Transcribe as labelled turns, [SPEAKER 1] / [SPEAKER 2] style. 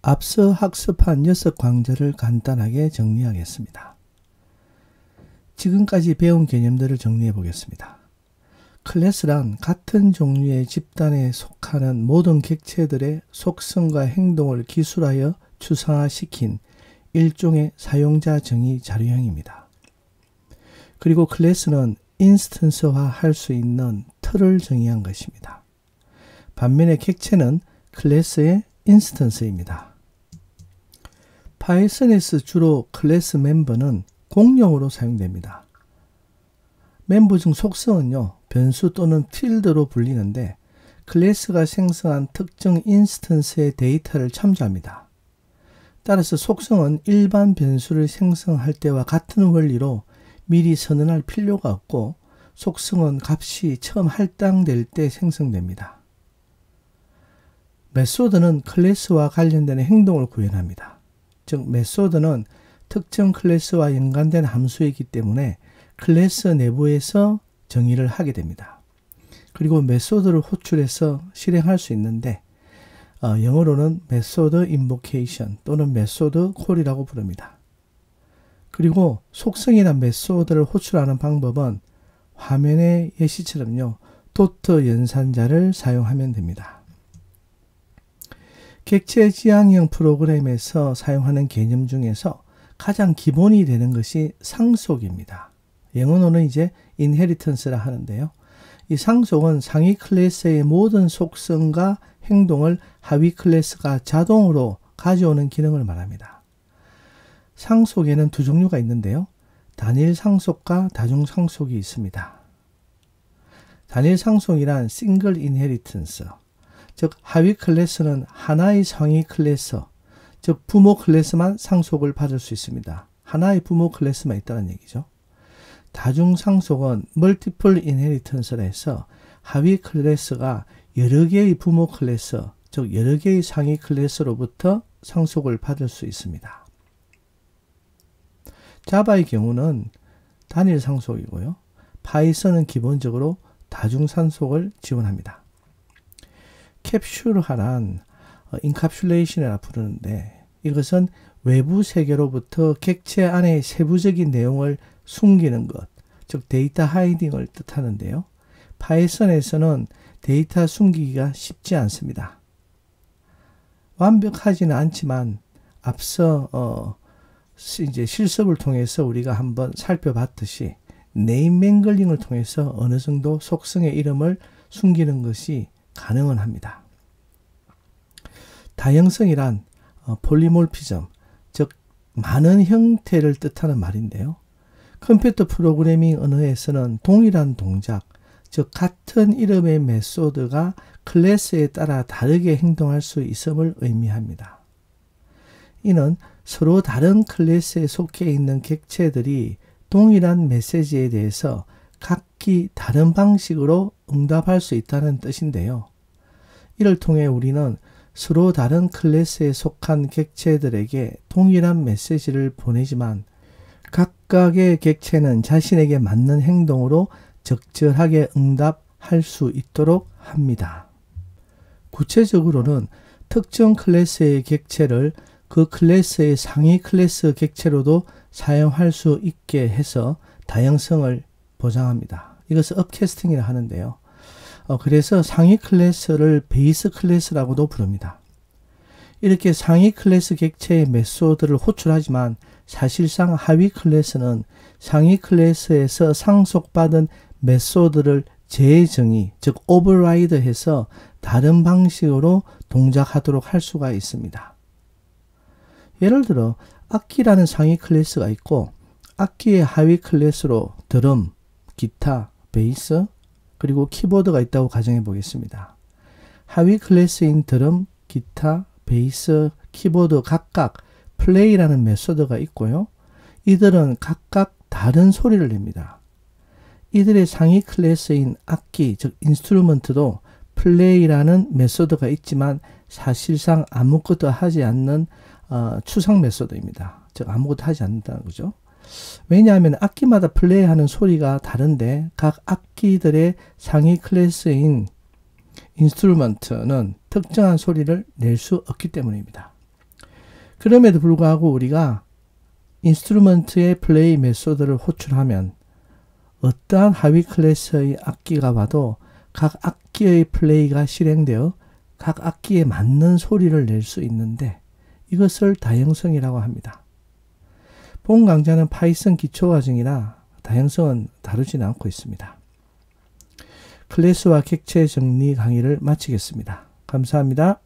[SPEAKER 1] 앞서 학습한 6강좌를 간단하게 정리하겠습니다. 지금까지 배운 개념들을 정리해 보겠습니다. 클래스란 같은 종류의 집단에 속하는 모든 객체들의 속성과 행동을 기술하여 추상화시킨 일종의 사용자 정의 자료형입니다. 그리고 클래스는 인스턴스화 할 수 있는 틀을 정의한 것입니다. 반면에 객체는 클래스의 인스턴스입니다. 파이썬에서 주로 클래스 멤버는 공용으로 사용됩니다. 멤버 중 속성은요, 변수 또는 필드로 불리는데 클래스가 생성한 특정 인스턴스의 데이터를 참조합니다. 따라서 속성은 일반 변수를 생성할 때와 같은 원리로 미리 선언할 필요가 없고 속성은 값이 처음 할당될 때 생성됩니다. 메소드는 클래스와 관련된 행동을 구현합니다. 즉 메소드는 특정 클래스와 연관된 함수이기 때문에 클래스 내부에서 정의를 하게 됩니다. 그리고 메소드를 호출해서 실행할 수 있는데 영어로는 메소드 인보케이션 또는 메소드 콜이라고 부릅니다. 그리고 속성이나 메소드를 호출하는 방법은 화면의 예시처럼요, 도트 연산자를 사용하면 됩니다. 객체 지향형 프로그램에서 사용하는 개념 중에서 가장 기본이 되는 것이 상속입니다. 영어로는 이제 inheritance라 하는데요. 이 상속은 상위 클래스의 모든 속성과 행동을 하위 클래스가 자동으로 가져오는 기능을 말합니다. 상속에는 두 종류가 있는데요. 단일 상속과 다중 상속이 있습니다. 단일 상속이란 싱글 인헤리턴스, 즉 하위 클래스는 하나의 상위 클래스, 즉 부모 클래스만 상속을 받을 수 있습니다. 하나의 부모 클래스만 있다는 얘기죠. 다중 상속은 멀티플 인헤리턴스라 해서 하위 클래스가 여러 개의 부모 클래스, 즉 여러 개의 상위 클래스로부터 상속을 받을 수 있습니다. 자바의 경우는 단일 상속이고요. 파이썬은 기본적으로 다중 상속을 지원합니다. 캡슐화란 인캅슐레이션이라 부르는데 이것은 외부 세계로부터 객체 안의 세부적인 내용을 숨기는 것, 즉 데이터 하이딩을 뜻하는데요. 파이썬에서는 데이터 숨기기가 쉽지 않습니다. 완벽하지는 않지만 앞서 이제 실습을 통해서 우리가 한번 살펴봤듯이 네임 맹글링을 통해서 어느 정도 속성의 이름을 숨기는 것이 가능은 합니다. 다형성이란 폴리몰피즘, 즉 많은 형태를 뜻하는 말인데요. 컴퓨터 프로그래밍 언어에서는 동일한 동작, 즉 같은 이름의 메소드가 클래스에 따라 다르게 행동할 수 있음을 의미합니다. 이는 서로 다른 클래스에 속해 있는 객체들이 동일한 메시지에 대해서 각기 다른 방식으로 응답할 수 있다는 뜻인데요. 이를 통해 우리는 서로 다른 클래스에 속한 객체들에게 동일한 메시지를 보내지만 각각의 객체는 자신에게 맞는 행동으로 적절하게 응답할 수 있도록 합니다. 구체적으로는 특정 클래스의 객체를 그 클래스의 상위 클래스 객체로도 사용할 수 있게 해서 다양성을 보장합니다. 이것을 업캐스팅이라 하는데요. 그래서 상위 클래스를 베이스 클래스라고도 부릅니다. 이렇게 상위 클래스 객체의 메소드를 호출하지만 사실상 하위 클래스는 상위 클래스에서 상속받은 메소드를 재정의, 즉 오버라이드해서 다른 방식으로 동작하도록 할 수가 있습니다. 예를 들어 악기라는 상위 클래스가 있고 악기의 하위 클래스로 드럼, 기타, 베이스, 그리고 키보드가 있다고 가정해 보겠습니다. 하위 클래스인 드럼, 기타, 베이스, 키보드 각각 플레이라는 메소드가 있고요. 이들은 각각 다른 소리를 냅니다. 이들의 상위 클래스인 악기, 즉 인스트루먼트도 플레이라는 메소드가 있지만 사실상 아무것도 하지 않는 추상 메소드입니다. 즉 아무것도 하지 않는다는 거죠. 왜냐하면 악기마다 플레이하는 소리가 다른데 각 악기들의 상위 클래스인 인스트루먼트는 특정한 소리를 낼 수 없기 때문입니다. 그럼에도 불구하고 우리가 인스트루먼트의 플레이 메소드를 호출하면 어떠한 하위 클래스의 악기가 봐도 각 악기의 플레이가 실행되어 각 악기에 맞는 소리를 낼 수 있는데 이것을 다형성이라고 합니다. 본 강좌는 파이썬 기초과정이라 다형성은 다루지는 않고 있습니다. 클래스와 객체 정리 강의를 마치겠습니다. 감사합니다.